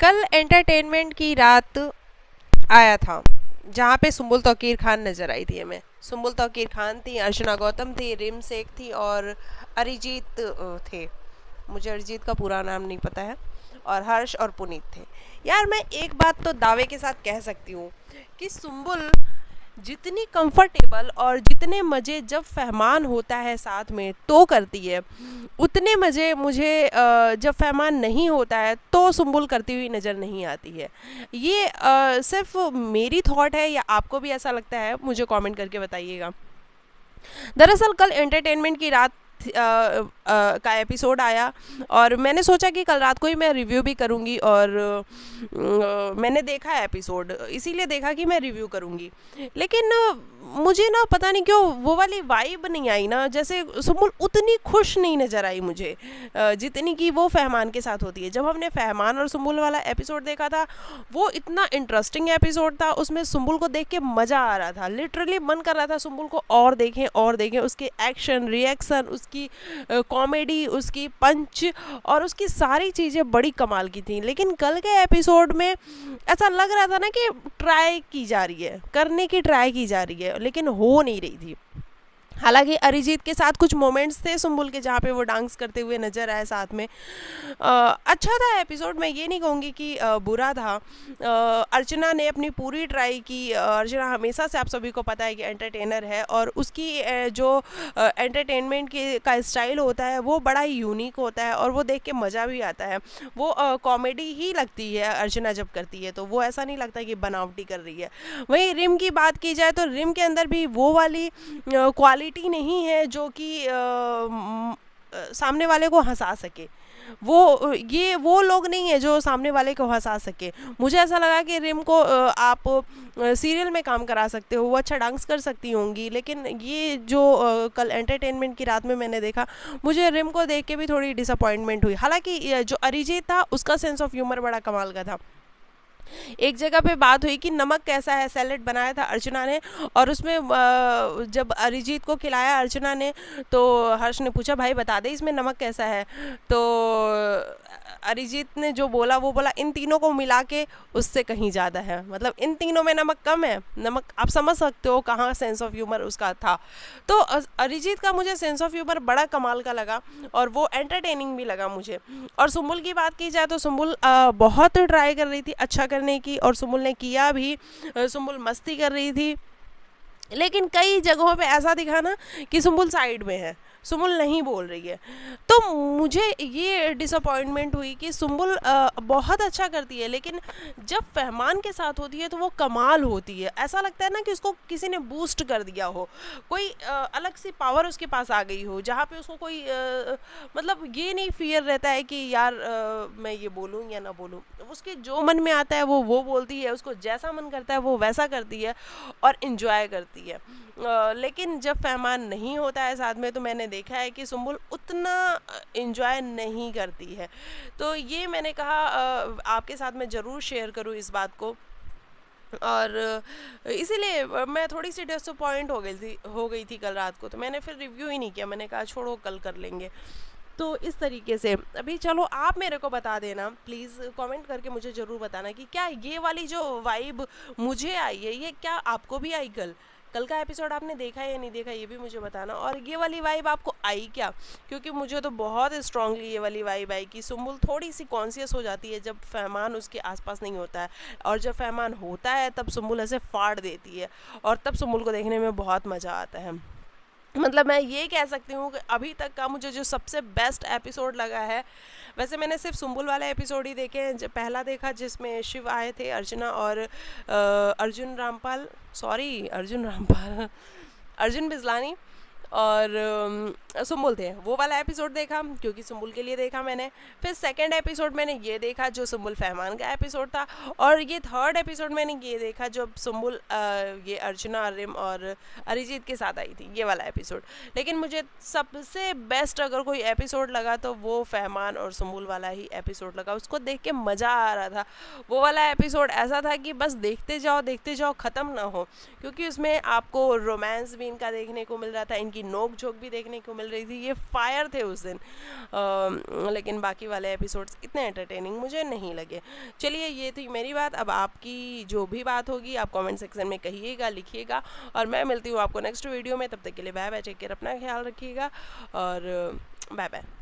कल एंटरटेनमेंट की रात आया था जहाँ पे सुम्बुल तौकीर खान नज़र आई थी हमें। सुम्बुल तौकीर खान थी, अर्चना गौतम थी, रिम शेख थी और अरिजीत थे। मुझे अरिजीत का पूरा नाम नहीं पता है। और हर्ष और पुनीत थे। यार मैं एक बात तो दावे के साथ कह सकती हूँ कि सुम्बुल जितनी कंफर्टेबल और जितने मज़े जब फहमान होता है साथ में तो करती है, उतने मज़े मुझे जब फहमान नहीं होता है तो सुम्बुल करती हुई नज़र नहीं आती है। ये सिर्फ मेरी थॉट है या आपको भी ऐसा लगता है, मुझे कमेंट करके बताइएगा। दरअसल कल एंटरटेनमेंट की रात का एपिसोड आया और मैंने सोचा कि कल रात को ही मैं रिव्यू भी करूँगी और मैंने देखा एपिसोड, इसीलिए देखा कि मैं रिव्यू करूँगी। लेकिन मुझे ना पता नहीं क्यों वो वाली वाइब नहीं आई ना, जैसे सुम्बुल उतनी खुश नहीं नज़र आई मुझे जितनी कि वो फहमान के साथ होती है। जब हमने फहमान और सुम्बुल वाला एपिसोड देखा था, वो इतना इंटरेस्टिंग एपिसोड था, उसमें सुम्बुल को देख के मज़ा आ रहा था, लिटरली मन कर रहा था सुम्बुल को और देखें उसके एक्शन रिएक्शन, उसकी कॉमेडी, उसकी पंच और उसकी सारी चीज़ें बड़ी कमाल की थी। लेकिन कल के एपिसोड में ऐसा लग रहा था ना कि ट्राई की जा रही है, करने की ट्राई की जा रही है, लेकिन हो नहीं रही थी। हालांकि अरिजीत के साथ कुछ मोमेंट्स थे सुम्बुल के जहाँ पे वो डांस करते हुए नजर आए साथ में। अच्छा था एपिसोड, मैं ये नहीं कहूँगी कि बुरा था। अर्चना ने अपनी पूरी ट्राई की। अर्चना हमेशा से आप सभी को पता है कि एंटरटेनर है और उसकी जो एंटरटेनमेंट के का स्टाइल होता है वो बड़ा ही यूनिक होता है और वो देख के मज़ा भी आता है। वो कॉमेडी ही लगती है अर्चना जब करती है, तो वो ऐसा नहीं लगता कि बनावटी कर रही है। वहीं रिम की बात की जाए तो रिम के अंदर भी वो वाली क्वालिटी नहीं है जो कि सामने वाले को हंसा सके। ये वो लोग नहीं है जो सामने वाले को हंसा सके। मुझे ऐसा लगा कि रिम को आप सीरियल में काम करा सकते हो, वो अच्छा डांस कर सकती होंगी, लेकिन ये जो कल एंटरटेनमेंट की रात में मैंने देखा, मुझे रिम को देख के भी थोड़ी डिसअपॉइंटमेंट हुई। हालांकि जो अरिजीत था उसका सेंस ऑफ ह्यूमर बड़ा कमाल का था। एक जगह पे बात हुई कि नमक कैसा है, सैलेड बनाया था अर्चना ने और उसमें जब अरिजीत को खिलाया अर्चना ने तो हर्ष ने पूछा भाई बता दे इसमें नमक कैसा है। तो अरिजीत ने जो बोला वो बोला इन तीनों को मिला के उससे कहीं ज़्यादा है, मतलब इन तीनों में नमक कम है। नमक आप समझ सकते हो कहाँ सेंस ऑफ ह्यूमर उसका था। तो अरिजीत का मुझे सेंस ऑफ ह्यूमर बड़ा कमाल का लगा और वो एंटरटेनिंग भी लगा मुझे। और सुम्बुल की बात की जाए तो सुम्बुल बहुत ट्राई कर रही थी अच्छा करने की और सुम्बुल ने किया भी। सुम्बुल मस्ती कर रही थी, लेकिन कई जगहों पे ऐसा दिखा ना कि सुम्बुल साइड में है, सुम्बुल नहीं बोल रही है। तो मुझे ये डिसअपॉइंटमेंट हुई कि सुम्बुल बहुत अच्छा करती है, लेकिन जब फहमान के साथ होती है तो वो कमाल होती है। ऐसा लगता है ना कि उसको किसी ने बूस्ट कर दिया हो, कोई अलग सी पावर उसके पास आ गई हो, जहाँ पे उसको कोई मतलब ये नहीं फियर रहता है कि यार मैं ये बोलूँ या ना बोलूँ। उसके जो मन में आता है वो बोलती है, उसको जैसा मन करता है वो वैसा करती है और इन्जॉय करती है। लेकिन जब फहमान नहीं होता है साथ में तो मैंने देखा है कि सुम्बुल उतना इन्जॉय नहीं करती है। तो ये मैंने कहा आपके साथ मैं ज़रूर शेयर करूँ इस बात को। और इसीलिए मैं थोड़ी सी डिसअपॉइंट हो गई थी कल रात को, तो मैंने फिर रिव्यू ही नहीं किया, मैंने कहा छोड़ो कल कर लेंगे। तो इस तरीके से अभी चलो आप मेरे को बता देना प्लीज़, कमेंट करके मुझे ज़रूर बताना कि क्या ये वाली जो वाइब मुझे आई है ये क्या आपको भी आई। कल कल का एपिसोड आपने देखा है या नहीं देखा ये भी मुझे बताना, और ये वाली वाइब आपको आई क्या। क्योंकि मुझे तो बहुत स्ट्रांगली ये वाली वाइब आई कि सुम्बुल थोड़ी सी कॉन्शियस हो जाती है जब फहमान उसके आसपास नहीं होता है, और जब फहमान होता है तब सुम्बुल ऐसे फाड़ देती है और तब सुम्बुल को देखने में बहुत मज़ा आता है। मतलब मैं ये कह सकती हूँ कि अभी तक का मुझे जो सबसे बेस्ट एपिसोड लगा है, वैसे मैंने सिर्फ सुम्बुल वाले एपिसोड ही देखे हैं। पहला देखा जिसमें शिव आए थे, अर्चना और अर्जुन रामपाल, सॉरी अर्जुन रामपाल अर्जुन बिजलानी और सुम्बुल थे, वो वाला एपिसोड देखा क्योंकि सुम्बुल के लिए देखा मैंने। फिर सेकंड एपिसोड मैंने ये देखा जो सुम्बुल फहमान का एपिसोड था, और ये थर्ड एपिसोड मैंने ये देखा जब सुम्बुल ये अर्चना रिम और अरिजीत के साथ आई थी, ये वाला एपिसोड। लेकिन मुझे सबसे बेस्ट अगर कोई एपिसोड लगा तो वो फहमान और सुम्बुल वाला ही एपिसोड लगा। उसको देख के मज़ा आ रहा था। वो वाला एपिसोड ऐसा था कि बस देखते जाओ ख़त्म ना हो, क्योंकि उसमें आपको रोमांस भी इनका देखने को मिल रहा था, इनकी इनकी नोक झोंक भी देखने को मिल रही थी, ये फायर थे उस दिन। लेकिन बाकी वाले एपिसोड्स इतने एंटरटेनिंग मुझे नहीं लगे। चलिए ये थी मेरी बात, अब आपकी जो भी बात होगी आप कमेंट सेक्शन में कहिएगा, लिखिएगा, और मैं मिलती हूँ आपको नेक्स्ट वीडियो में। तब तक के लिए बाय बाय, टेक केयर, अपना ख्याल रखिएगा और बाय बाय।